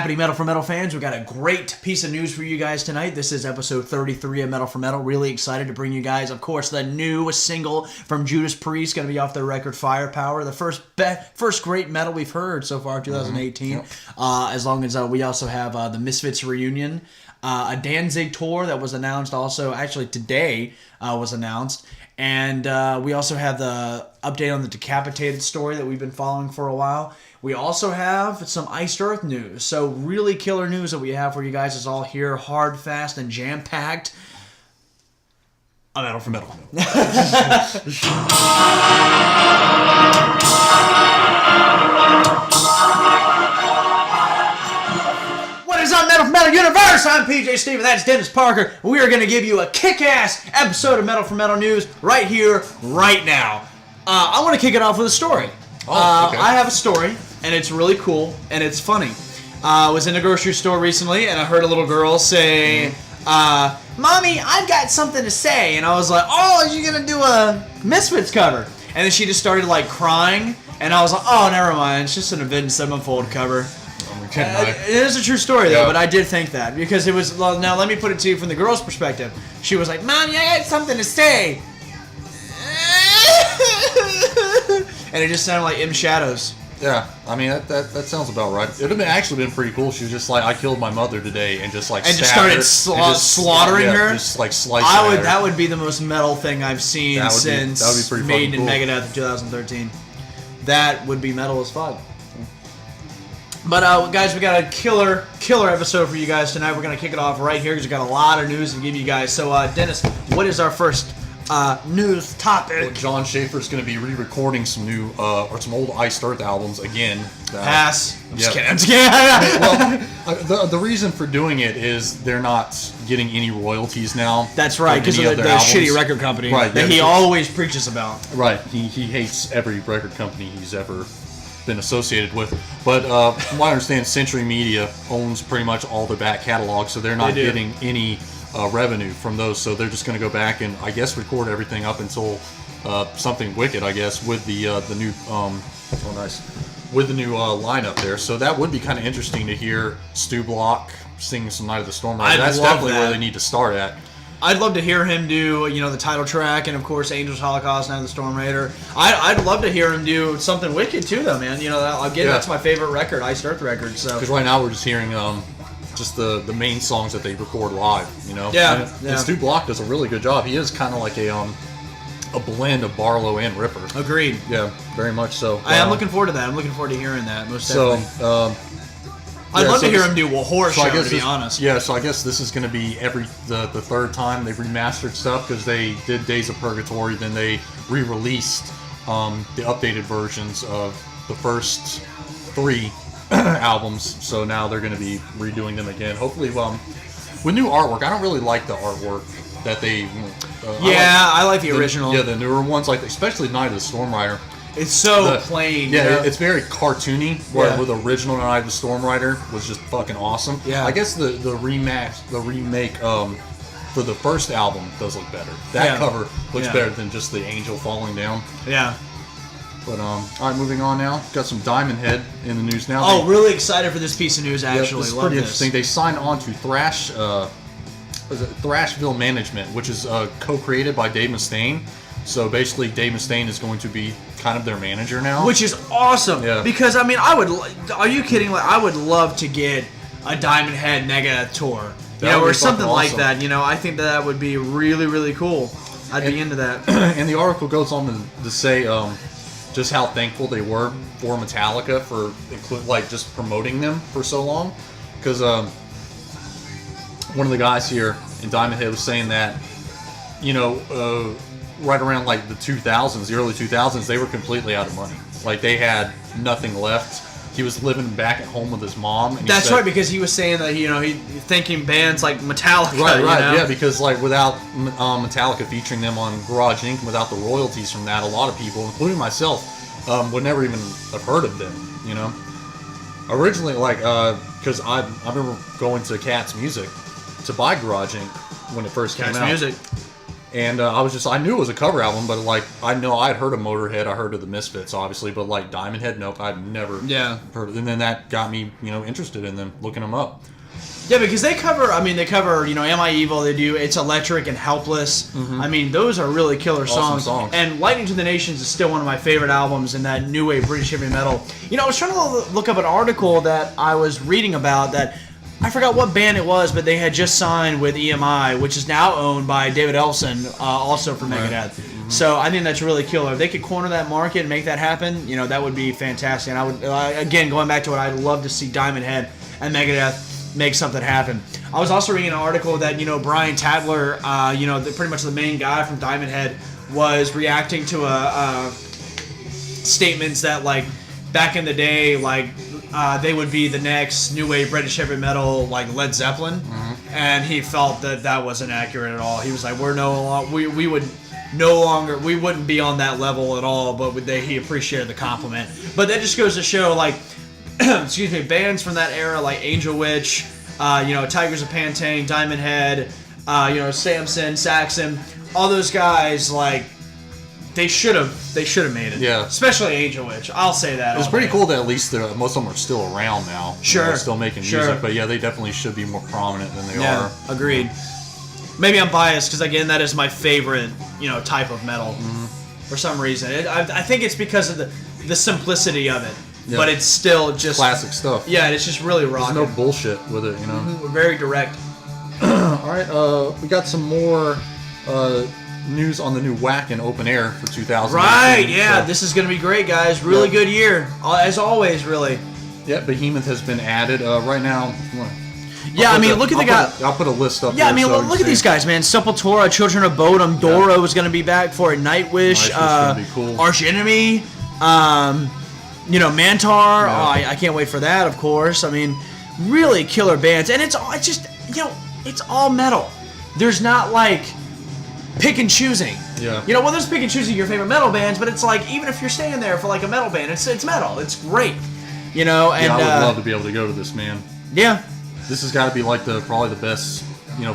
happening, Metal4Metal fans? We've got a great piece of news for you guys tonight. This is episode 33 of Metal4Metal. Really excited to bring you guys, of course, the new single from Judas Priest, going to be off their record Firepower, the first great metal we've heard so far, 2018. Yep. As long as we also have the Misfits reunion, a Danzig tour that was announced also, actually today was announced. And we also have the update on the Decapitated story that we've been following for a while. We also have some Iced Earth news. So really killer news that we have for you guys is all here, hard, fast, and jam-packed. A Metal4Metal. What is up, Metal4Metal universe? I'm PJ Steve, that's Dennis Parker. We are going to give you a kick-ass episode of Metal4Metal news right here, right now. I want to kick it off with a story. Okay. I have a story, and it's really cool, and it's funny. I was in a grocery store recently, and I heard a little girl say, Mommy, I've got something to say. And I was like, oh, are you going to do a Misfits cover? And then she just started, like, crying, and I was like, oh, never mind. It's just an Avenged Sevenfold cover. It is a true story, though, but I did think that. Because it was, well, now let me put it to you from the girl's perspective. She was like, Mommy, I got something to say. And it just sounded like M Shadows. Yeah, I mean that sounds about right. It would have actually been pretty cool. She was just like, I killed my mother today, and just like and just started slaughtering her. Just like slicing her. That would be the most metal thing I've seen since Made in Megadeth in 2013. That would be metal as fuck. But guys, we got a killer episode for you guys tonight. We're gonna kick it off right here because we got a lot of news to give you guys. So Dennis, what is our first news topic? Well, John Schaefer's going to be re-recording some new or some old Iced Earth albums again. Pass. I'm just kidding. Well, the reason for doing it is they're not getting any royalties now. That's right, because of the shitty record company that he always preaches about. Right. He hates every record company he's ever been associated with. But from what I understand, Century Media owns pretty much all the back catalog, so they're not getting any revenue from those, so they're just going to go back and I guess record everything up until something wicked, I guess, with the new with the new lineup there. So that would be kind of interesting to hear Stu Block singing some Night of the Storm. That's definitely where they need to start at. I'd love to hear him do, the title track, and of course Angels Holocaust, Night of the Storm Raider. I'd love to hear him do something wicked too, though, man. That's my favorite record, Iced Earth record. So because right now we're just hearing just the main songs that they record live, And Stu Block does a really good job. He is kind of like a blend of Barlow and Ripper. Agreed. Yeah, very much so. I'm looking forward to that. I'm looking forward to hearing that, most definitely. So, I'd love to hear him do a horror show, to be honest. Yeah, so I guess this is going to be the third time they've remastered stuff, because they did Days of Purgatory, then they re-released the updated versions of the first 3 albums, so now they're going to be redoing them again. Hopefully, with new artwork. I don't really like the artwork that they. I like the original. Yeah, the newer ones, like especially Night of the Storm Rider. It's so plain. Yeah, it's very cartoony. Where with the original Night of the Storm Rider was just fucking awesome. Yeah, I guess the remake for the first album does look better. That cover looks better than just the angel falling down. Yeah. But all right, moving on now. Got some Diamond Head in the news now. Oh, really excited for this piece of news, actually. This is pretty interesting. They signed on to Thrashville Management, which is co-created by Dave Mustaine. So basically, Dave Mustaine is going to be kind of their manager now. Which is awesome. Yeah. Because, I mean, are you kidding? Like, I would love to get a Diamond Head Megadeth tour. Or something like that. I think that would be really, really cool. I'd be into that. And the article goes on to say just how thankful they were for Metallica for just promoting them for so long, because one of the guys here in Diamond Head was saying that right around like the 2000s, the early 2000s, they were completely out of money. Like they had nothing left. He was living back at home with his mom. And that's right, because he was saying that he thanking bands like Metallica. Right, yeah, because like without Metallica featuring them on Garage Inc., without the royalties from that, a lot of people, including myself, would never even have heard of them. Originally, because I remember going to Cat's Music to buy Garage Inc. when it first came out. Cat's Music. And I knew it was a cover album, but like I know I'd heard of Motorhead, I heard of the Misfits, obviously, but like Diamond Head, nope, I'd never heard. And then that got me, interested in them, looking them up. Yeah, because they cover, Am I Evil, they do It's Electric and Helpless. I mean, those are really killer songs. And Lightning to the Nations is still one of my favorite albums in that new wave British heavy metal. I was trying to look up an article that I was reading about that, I forgot what band it was, but they had just signed with EMI, which is now owned by David Ellefson, also from Megadeth. Right. So I think that's really killer. If they could corner that market and make that happen, that would be fantastic. And I would, again, going back to what I'd love to see Diamond Head and Megadeth make something happen. I was also reading an article that, Brian Tadler, pretty much the main guy from Diamond Head, was reacting to statements that, like, back in the day, like, they would be the next new wave British heavy metal, like Led Zeppelin, and he felt that wasn't accurate at all. He was like, we wouldn't be on that level at all, but he appreciated the compliment. But that just goes to show, like, excuse me, bands from that era like Angel Witch, Tigers of Pantane, Diamond Head, Samson, Saxon, all those guys, like, they should have made it. Yeah. Especially Angel Witch. I'll say that. It's pretty cool that at least most of them are still around now. Sure. Still making music, but yeah, they definitely should be more prominent than they are. Yeah, agreed. Maybe I'm biased because, again, that is my favorite, type of metal for some reason. I think it's because of the simplicity of it. Yeah. But it's still just classic stuff. Yeah, and it's just really rocking. There's no bullshit with it, Very direct. All right, we got some more news on the new Waken open air for 2018. Right, yeah, this is going to be great, guys. Really good year, as always, really. Yeah, Behemoth has been added right now. Look at the guy. I'll put a list up. Yeah, look at these guys, man. Sepultura, Children of Bodom, Doro is going to be back for it. Nightwish, gonna be cool. Arch Enemy. Mantar. Yeah. I can't wait for that, of course. I mean, really killer bands. And it's all metal. There's not, like, pick and choosing. Yeah. There's pick and choosing your favorite metal bands, but it's like, even if you're staying there for, like, a metal band, it's metal. It's great. And I would love to be able to go to this, man. Yeah. This has got to be, like, probably the best,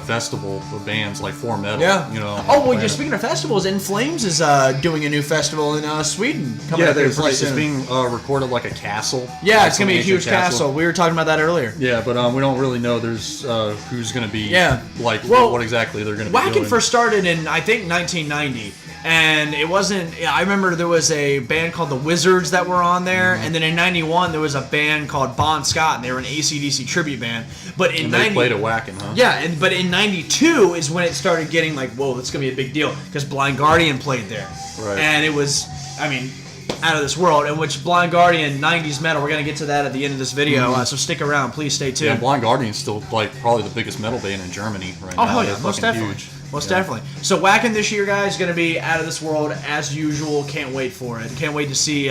festival of bands, like 4Metal. Yeah. Speaking of festivals, In Flames is doing a new festival in Sweden. It's being recorded like a castle. Yeah, it's going to be a huge castle. We were talking about that earlier. Yeah, but we don't really know there's who's going to be, what exactly they're going to be doing. Waken first started in, I think, 1990. And it wasn't... I remember there was a band called The Wizards that were on there, and then in 91 there was a band called Bon Scott, and they were an AC/DC tribute band. But in they played at Waken, huh? Yeah, but in 92 is when it started getting like, whoa, that's going to be a big deal, because Blind Guardian played there. Right. And it was, out of this world, in which Blind Guardian, 90s metal, we're going to get to that at the end of this video, so stick around, please stay tuned. Yeah, Blind Guardian's still, like, probably the biggest metal band in Germany right now. Oh, hell yeah, most definitely. Huge. Most definitely. So Waken this year, guys, is going to be out of this world as usual. Can't wait for it. Can't wait to see,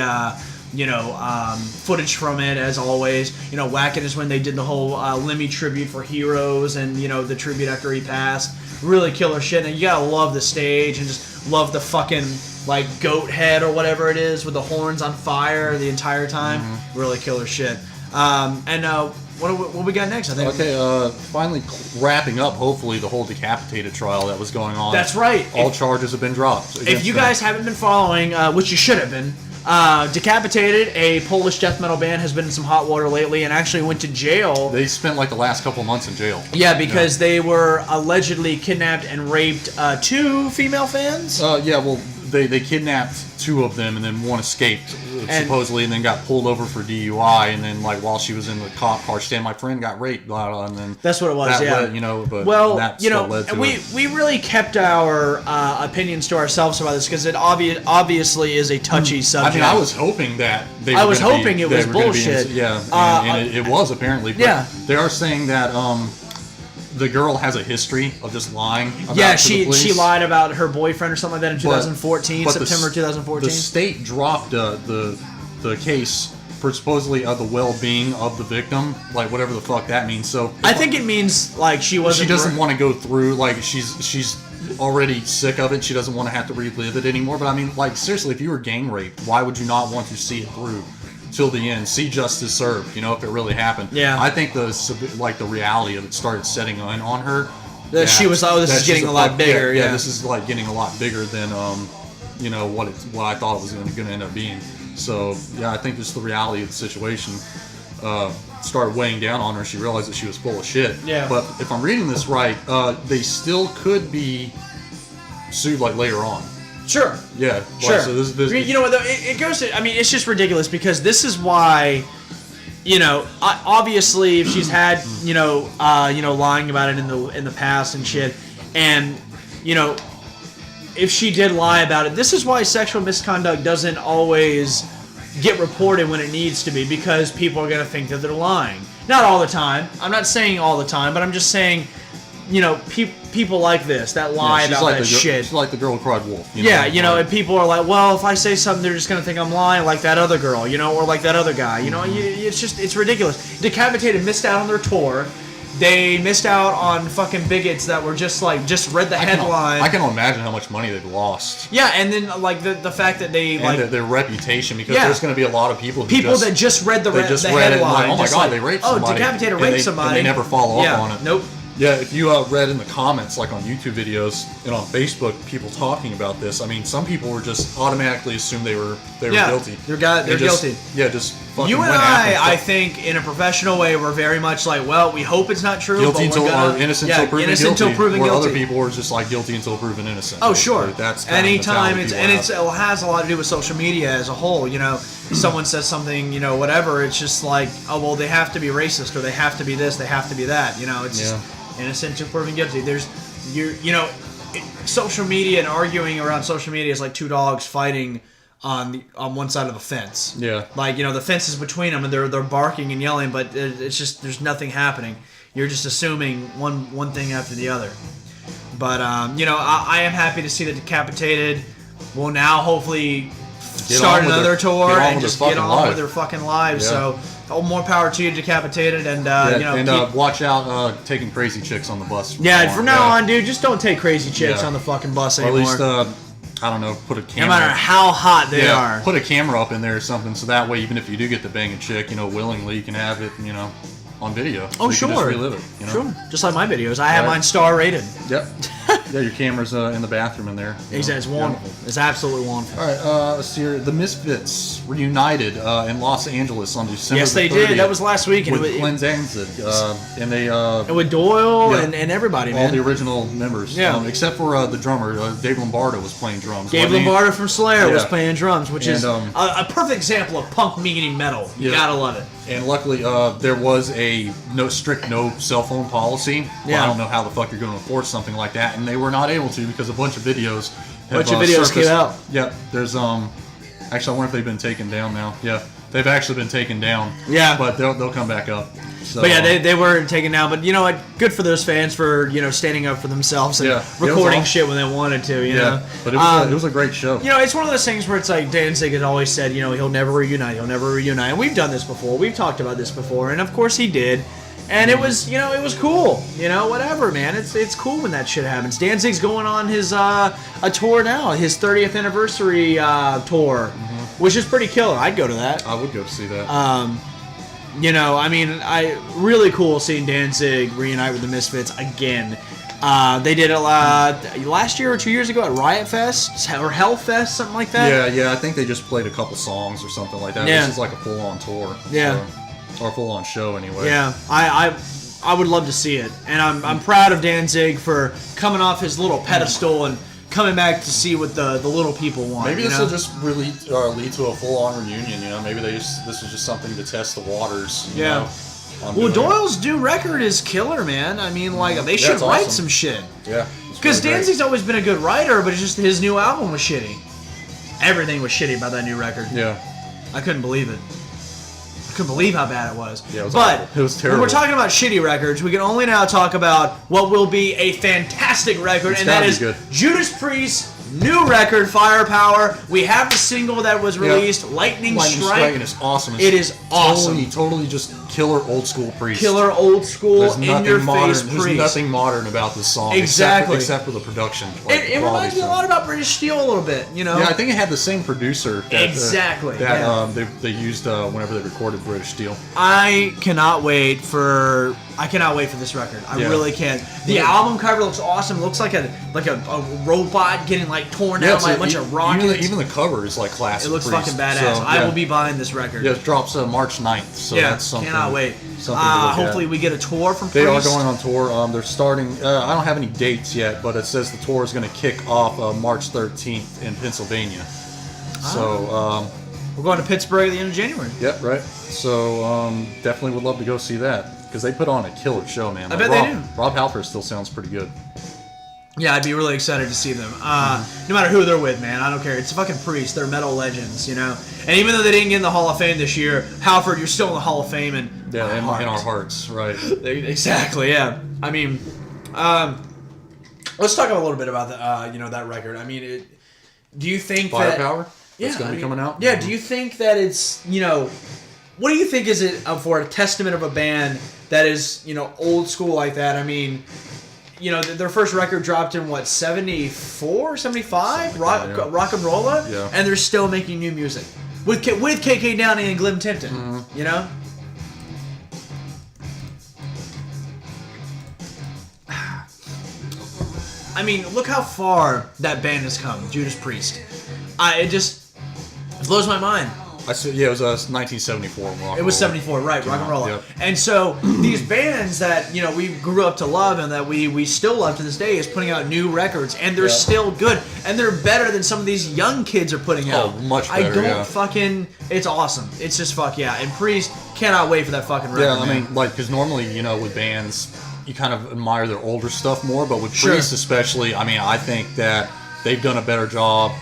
footage from it as always. Waken is when they did the whole Lemmy tribute for Heroes and, the tribute after he passed. Really killer shit. And you got to love the stage and just love the fucking, like, goat head or whatever it is with the horns on fire the entire time. Really killer shit. What we got next? I think. Okay, finally wrapping up, hopefully, the whole decapitated trial that was going on. That's right. All charges have been dropped. If you guys haven't been following, which you should have been, Decapitated, a Polish death metal band, has been in some hot water lately and actually went to jail. They spent like the last couple months in jail. Yeah, because they were allegedly kidnapped and raped 2 female fans. They kidnapped 2 of them, and then one escaped, supposedly, and then got pulled over for DUI, and then, like, while she was in the cop car stand, my friend got raped, blah, blah, and then... That's what it was, yeah. Led, we really kept our opinions to ourselves about this, because it obviously is a touchy subject. I was hoping that they were I was hoping it was bullshit. And it was, apparently. But they are saying that... the girl has a history of just lying about she lied about her boyfriend or something like that in 2014, September 2014. The state dropped the case for supposedly the well-being of the victim, like whatever the fuck that means. So I think it means like she doesn't want to go through, like she's already sick of it. She doesn't want to have to relive it anymore. But I mean, like, seriously, if you were gang raped, why would you not want to see it through till the end, see justice served, if it really happened? Yeah. I think the reality of it started setting in on her That she was, oh, this is getting a lot bigger. Yeah, this is like getting a lot bigger than you know, what I thought it was going to end up being. So yeah, I think just the reality of the situation started weighing down on her. She realized that she was full of shit. Yeah. But if I'm reading this right, they still could be sued like later on. Sure. Yeah. Sure. So this, you know what? It goes to. I mean, it's just ridiculous because this is why. You know, obviously, if she's had you know, lying about it in the past and shit, and you know, if she did lie about it, this is why sexual misconduct doesn't always get reported when it needs to be, because people are gonna think that they're lying. Not all the time. I'm not saying all the time, but I'm just saying, you know, people like this that lie about like that shit. She's like the girl who cried wolf. And people are like, well, if I say something, they're just gonna think I'm lying, like that other girl, you know, or like that other guy, you know. It's ridiculous. Decapitated missed out on their tour. They missed out on fucking bigots that were just read the headline. I can imagine how much money they've lost. Yeah, and then like the fact that they and their reputation, because there's going to be a lot of people that just read the headline. Like, oh my god, they raped somebody. Oh, Decapitated raped somebody. And they never follow up on it. Nope. Yeah, if you read in the comments, like on YouTube videos and on Facebook, people talking about this, I mean, some people were just automatically assumed they were guilty. They're guilty. Yeah, just fucking you and I think, in a professional way, we're very much like, well, we hope it's not true. Guilty until innocent until proven guilty. Where other people were just like guilty until proven innocent. Oh, sure. That's anytime it has a lot to do with social media as a whole. You know, someone says something, you know, whatever. It's just like, oh well, they have to be racist, or they have to be this, they have to be that. You know, it's just innocent until proven guilty. Social media and arguing around social media is like two dogs fighting on one side of the fence. Yeah. Like, you know, the fence is between them and they're barking and yelling, but it's just, there's nothing happening. You're just assuming one thing after the other. But you know, I am happy to see that Decapitated will now hopefully start another tour and just get on with their fucking lives. Yeah. So more power to you, Decapitated, and you know, watch out taking crazy chicks on the bus. From now on, dude, just don't take crazy chicks on the fucking bus anymore. Or at least I don't know, put a camera. No matter how hot they are. Put a camera up in there or something, so that way, even if you do get to bang a chick, you know, willingly, you can have it, you know, on video. Oh, so you sure. can just relive it. You know? Sure. Just like my videos. I have mine star rated. Yep. Yeah, your camera's in the bathroom in there. Exactly. It's wonderful. Yeah. It's absolutely wonderful. All right, let's see here. The Misfits reunited in Los Angeles on December Yes, they did. That was last week. With Glenn Danzig. And they... and with Doyle and everybody, man. All the original members. Yeah. Except for the drummer. Dave Lombardo was playing drums. Dave Lombardo from Slayer was playing drums, which is a perfect example of punk meeting metal. You gotta love it. And luckily, there was a strict no cell phone policy. Yeah. Well, I don't know how the fuck you're going to enforce something like that, and they were not able to because a bunch of videos came out. Yep. There's actually, I wonder if they've been taken down now. Yeah, they've actually been taken down. Yeah. But they'll come back up. So, but yeah, they were taken down. But you know what? Good for those fans for, you know, standing up for themselves and recording shit when they wanted to. You know. But it was a great show. You know, it's one of those things where it's like Danzig has always said, you know, he'll never reunite. And we've done this before. We've talked about this before, and of course he did. And it was, you know, it was cool. You know, whatever, man. It's cool when that shit happens. Danzig's going on his a tour now, his 30th anniversary tour, which is pretty killer. I'd go to that. I would go to see that. You know, I mean, really cool seeing Danzig reunite with the Misfits again. They did it last year or 2 years ago at Riot Fest or Hellfest, something like that. Yeah. I think they just played a couple songs or something like that. Yeah. This is like a full-on tour. Yeah. Or a full-on show, anyway. Yeah, I would love to see it, and I'm proud of Danzig for coming off his little pedestal and coming back to see what the little people want. Maybe this will just really lead to a full-on reunion. You know, maybe this is just something to test the waters. You know, well, Doyle's new record is killer, man. I mean, like they should write some shit. Yeah, because Danzig's always been a good writer, but it's just his new album was shitty. Everything was shitty about that new record. Yeah, I couldn't believe it. I couldn't believe how bad it was. Yeah, it was but awful. It was terrible. When we're talking about shitty records, we can only now talk about what will be a fantastic record, and that is Judas Priest's new record, Firepower. We have the single that was released, Lightning Strike. And it's awesome. It is awesome. Totally just killer old school Priest. Killer old school, There's in nothing your modern. face There's Priest. nothing modern about this song, Exactly. except for the production. Like, It reminds me a lot about British Steel a little bit, you know. Yeah, I think it had the same producer. That, Exactly. They used whenever they recorded British Steel. I cannot wait for this record. I really can. The album cover looks awesome. It looks like a robot getting like torn out by a bunch of rockets. Even the cover is like classic. It looks Priest. fucking badass. So, I will be buying this record. Yeah, it drops March 9th. So that's something. Cannot wait. Something to look hopefully at. we get a tour from Priest. They are going on tour. They're starting. I don't have any dates yet, but it says the tour is going to kick off March 13th in Pennsylvania. So we're going to Pittsburgh at the end of January. Yep, right. So definitely would love to go see that because they put on a killer show, man. I bet they do. Rob Halford still sounds pretty good. Yeah, I'd be really excited to see them. No matter who they're with, man, I don't care. It's a fucking Priest. They're metal legends, you know. And even though they didn't get in the Hall of Fame this year, Halford, you're still in the Hall of Fame, and in our hearts, right? Exactly. Yeah. I mean, let's talk a little bit about that record. I mean, do you think Firepower? Yeah, it's going to be coming out. Yeah. Do you think that it's what do you think is it for a testament of a band that is old school like that? I mean. Their first record dropped in, 74, 75? Rock and Rolla? Yeah. And they're still making new music. With KK Downey and Glim Tipton, you know? I mean, look how far that band has come, Judas Priest. It blows my mind. It was 1974. Rock It was Rolla. 74, right? Rock and Roll. Yep. And so these bands that we grew up to love and that we still love to this day is putting out new records, and they're still good, and they're better than some of these young kids are putting out. Oh, much better. I don't It's awesome. It's just fuck yeah. And Priest cannot wait for that fucking record. Yeah, I man. mean, because normally with bands you kind of admire their older stuff more, but with Sure. Priest especially, I mean, I think that they've done a better job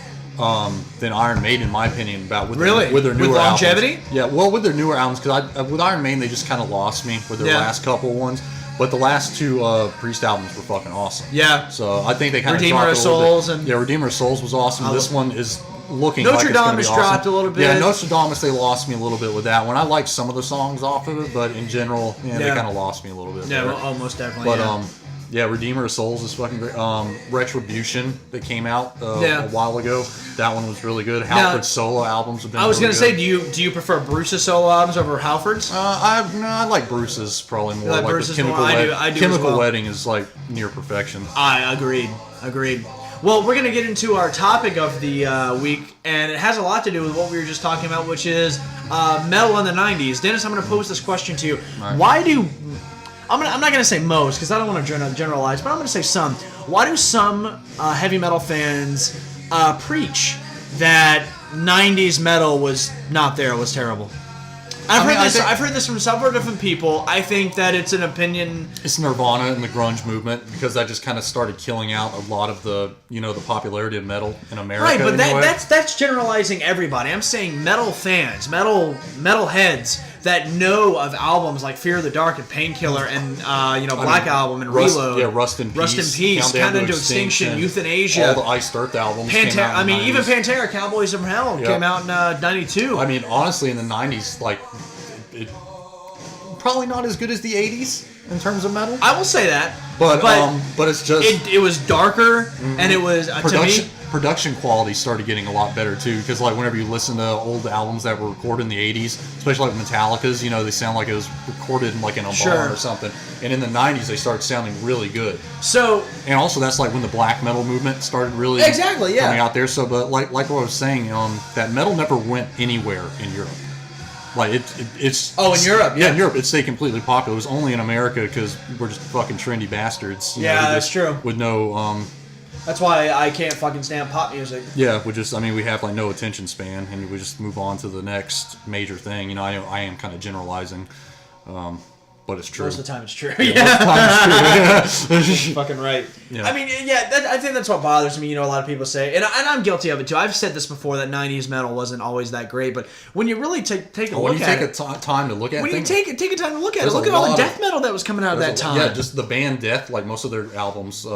than Iron Maiden, in my opinion, with their newer longevity. Albums. Yeah, well, with their newer albums, because with Iron Maiden they just kind of lost me with their last couple ones. But the last two Priest albums were fucking awesome. Yeah. So I think they kind of Redeemer of Souls and Redeemer of Souls was awesome. This one is looking Notre like it's going to Dame be has awesome. dropped a little bit. Yeah, Notre Dame, they lost me a little bit with that one. I liked some of the songs off of it, but in general, they kind of lost me a little bit. Yeah, there. almost definitely. But Redeemer of Souls is fucking great. Retribution that came out a while ago. That one was really good. Halford's solo albums have been. I was really gonna good. say, do you prefer Bruce's solo albums over Halford's? I like Bruce's probably more. like Like Bruce's the Chemical more. I do Chemical as well. Wedding is like near perfection. I agreed. Well, we're gonna get into our topic of the week, and it has a lot to do with what we were just talking about, which is metal in the '90s. Dennis, I'm gonna pose this question to you: Right. Why do I'm not gonna say most because I don't want to generalize, but I'm gonna say some. Why do some heavy metal fans preach that '90s metal was not there, was terrible? I've heard this from several different people. I think that it's an opinion. It's Nirvana and the grunge movement because that just kind of started killing out a lot of the the popularity of metal in America. Right, but anyway. that's generalizing everybody. I'm saying metal fans, metal heads that know of albums like Fear of the Dark and Painkiller and Black Album and Reload. Yeah, Rust in Peace, Countdown to Extinction, Euthanasia, all the Iced Earth albums. Pantera. Came out in the 90s. Even Pantera, Cowboys from Hell came out in '92. I mean, honestly, in the '90s, like it probably not as good as the '80s in terms of metal. I will say that, but it's just it was darker and it was production quality started getting a lot better too, because like whenever you listen to old albums that were recorded in the 80s, especially like Metallica's, they sound like it was recorded in like in a barn or something, and in the 90s they started sounding really good. So, and also that's like when the black metal movement started really coming out there. So but like what I was saying, that metal never went anywhere in Europe. Like it's in Europe, in Europe it stayed completely popular. It was only in America because we're just fucking trendy bastards. That's true. With no that's why I can't fucking stand pop music. Yeah, we have like no attention span, and we just move on to the next major thing. I am kind of generalizing, but it's true. Most of the time it's true. Yeah. Most of the time it's true. You're fucking right. Yeah. I mean, I think that's what bothers me. A lot of people say, and I'm guilty of it too. I've said this before that '90s metal wasn't always that great, but when you really take a look at it, time to look at when things, you take a time to look at it, look at all the death metal that was coming out at that time. Yeah, just the band Death, like most of their albums.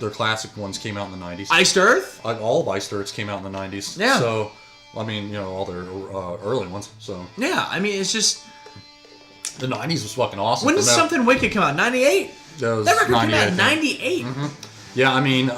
Their classic ones came out in the 90s. Iced Earth? All of Iced Earth came out in the 90s. Yeah. So, I mean, all their early ones. So. Yeah, I mean, it's just... The 90s was fucking awesome. When did Something Wicked come out? 98? That record came out in 98. Mm-hmm. Yeah, I mean,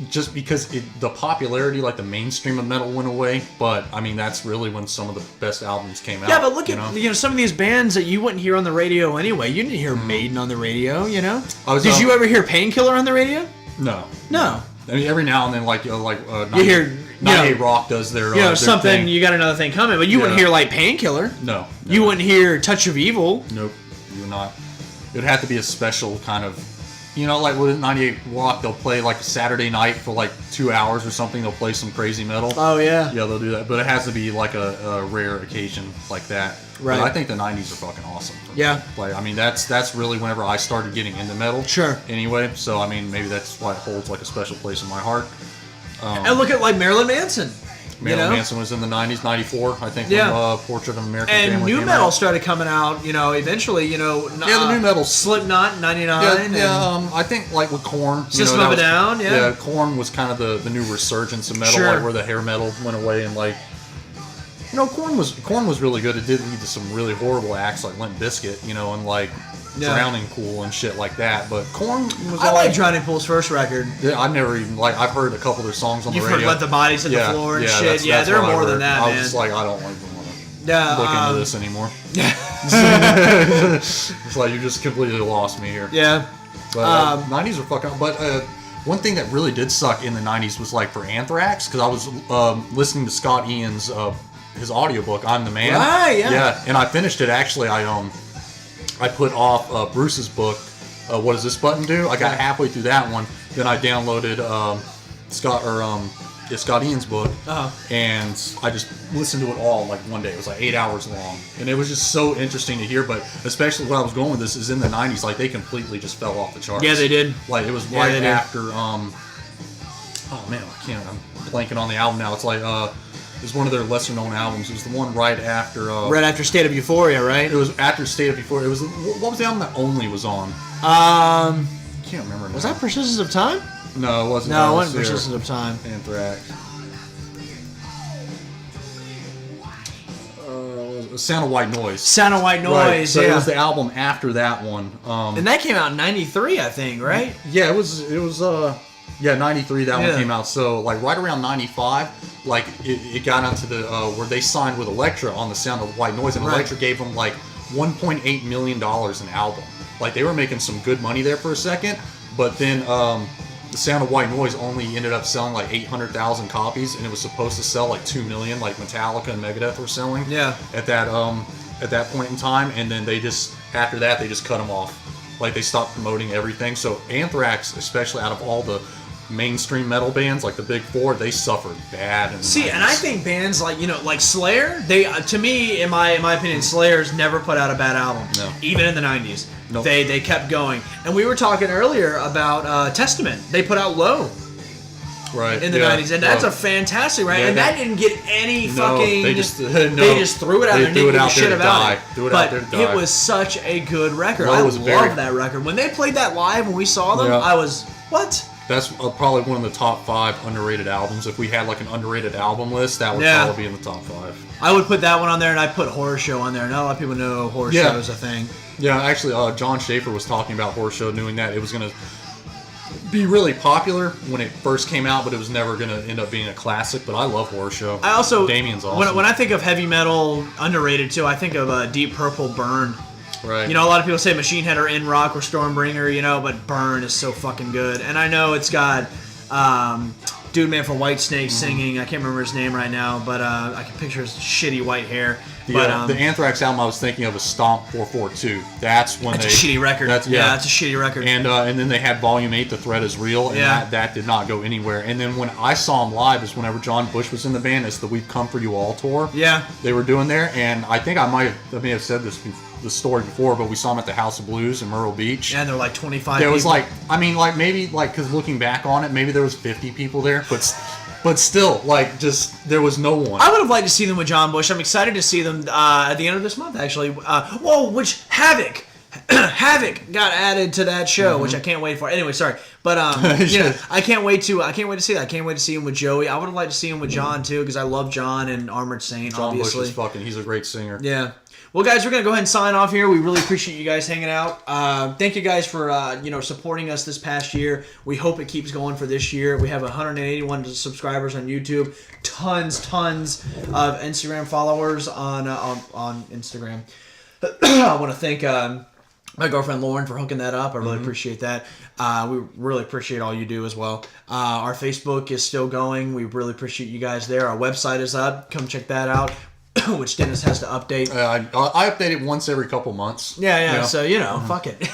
just because the popularity, like the mainstream of metal went away, but I mean, that's really when some of the best albums came out. Yeah, but look at some of these bands that you wouldn't hear on the radio anyway. You didn't hear Maiden on the radio, you know? Did you ever hear Painkiller on the radio? No. No. I mean, every now and then, you hear 98 Rock does their their something thing. You got another thing coming, but you wouldn't hear like Painkiller. No. You wouldn't hear Touch of Evil. Nope, you would not. It would have to be a special kind of, like with 98 Rock, they'll play like a Saturday night for like 2 hours or something. They'll play some crazy metal. Oh yeah. Yeah, they'll do that, but it has to be like a rare occasion like that. Right. But I think the 90s are fucking awesome. Yeah. Like, I mean, that's really whenever I started getting into metal. Sure. Anyway, so I mean, maybe that's why it holds like a special place in my heart. And look at like Marilyn Manson. Marilyn Manson was in the 90s, 94, I think, yeah. when Portrait of an American and Family new came metal out. started coming out, eventually, the new metal. Slipknot in 99. I think like with Korn. System of a Down, yeah. Yeah, Korn was kind of the new resurgence of metal, sure. like where the hair metal went away and like, Korn was really good. It did lead to some really horrible acts like Limp Bizkit, and like Drowning Pool and shit like that. But Korn was I like Drowning Pool's first record. Yeah, I've never even I've heard a couple of their songs on the radio. You've heard Let the Bodies Hit the Floor and shit. Yeah, they're more than that, man. I was like, I don't even want to look into this anymore. It's like you just completely lost me here. Yeah. But 90s were fucking. But one thing that really did suck in the 90s was like for Anthrax, because I was listening to Scott Ian's his audiobook, I'm the Man. Right, yeah. Yeah, and I finished it actually. I put off Bruce's book, What Does This Button Do? I got halfway through that one. Then I downloaded Scott Ian's book, and I just listened to it all like one day. It was like 8 hours long, and it was just so interesting to hear. But especially where I was going with this is in the 90s, like they completely just fell off the charts. Yeah, they did. Like it was right after. Oh man, I'm blanking on the album now. It's like it was one of their lesser known albums. It was the one right after. Right after State of Euphoria, right? It was after State of Euphoria. It was what was the album that Only was on? I can't remember. Was that Persistence of Time? No, it wasn't. No, it wasn't Persistence of Time. Anthrax. Sound of White Noise. Sound of White Noise. Right. So it was the album after that one. And that came out in '93, I think, right? Yeah, it was. '93 that one came out. So like right around '95, like it got onto the where they signed with Elektra on the Sound of White Noise, and Elektra gave them like $1.8 million an album. Like they were making some good money there for a second, but then the Sound of White Noise only ended up selling like 800,000 copies, and it was supposed to sell like 2 million, like Metallica and Megadeth were selling. Yeah. At that point in time, and then after that they just cut them off. Like they stopped promoting everything. So Anthrax, especially out of all the mainstream metal bands, like the big four, they suffered bad. And I think bands like Slayer, to me, in my opinion, Slayer's never put out a bad album. No. Even in the 90s. Nope. They kept going. And we were talking earlier about Testament. They put out Low in the 90s, and that's a fantastic record. And that didn't get any fucking. They just threw it out there and didn't give a shit about it. But it was such a good record. I love that record. When they played that live, when we saw them, I was what? That's probably one of the top 5 underrated albums. If we had like an underrated album list, that would probably be in the top 5. I would put that one on there, and I'd put Horror Show on there. Not a lot of people know Horror Show is a thing. Yeah, actually, John Schaefer was talking about Horror Show, doing that. It was going to be really popular when it first came out, but it was never going to end up being a classic. But I love Horror Show. I also, Damien's awesome. When I think of heavy metal underrated too, I think of Deep Purple, Burn. Right. A lot of people say Machine Head or In Rock or Stormbringer, but Burn is so fucking good. And I know it's got Dude Man from Whitesnake singing. I can't remember his name right now, but I can picture his shitty white hair. The Anthrax album I was thinking of is Stomp 442. That's when that's a shitty record. That's a shitty record. And then they had Volume 8, The Threat Is Real, and that did not go anywhere. And then when I saw them live is whenever John Bush was in the band. It's the We've Come For You All tour. Yeah. They were doing there, and I think I may have said this story before, but we saw them at the House of Blues in Myrtle Beach. And they're like 25 There was people. maybe because looking back on it, maybe there was 50 people there, but still, there was no one. I would have liked to see them with John Bush. I'm excited to see them at the end of this month, actually. Which Havoc got added to that show, which I can't wait for. Anyway, sorry, but I can't wait to see that. I can't wait to see him with Joey. I would have liked to see him with John too, because I love John and Armored Saint. John obviously. Bush is he's a great singer. Yeah. Well, guys, we're going to go ahead and sign off here. We really appreciate you guys hanging out. Thank you guys for supporting us this past year. We hope it keeps going for this year. We have 181 subscribers on YouTube. Tons of Instagram followers on Instagram. I want to thank my girlfriend Lauren for hooking that up. I really appreciate that. We really appreciate all you do as well. Our Facebook is still going. We really appreciate you guys there. Our website is up. Come check that out. Which Dennis has to update. I update it once every couple months. Yeah. So, fuck it.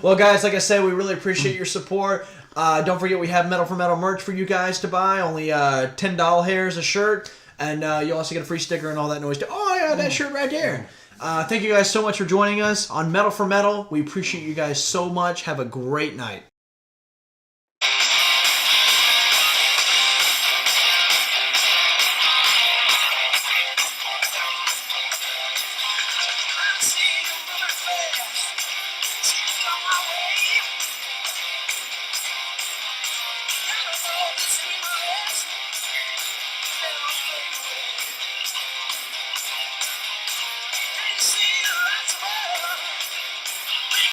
Well, guys, like I said, we really appreciate your support. Don't forget we have Metal4Metal merch for you guys to buy. Only $10 hairs a shirt. And you also get a free sticker and all that noise. Oh, yeah, that shirt right there. Thank you guys so much for joining us on Metal4Metal. We appreciate you guys so much. Have a great night.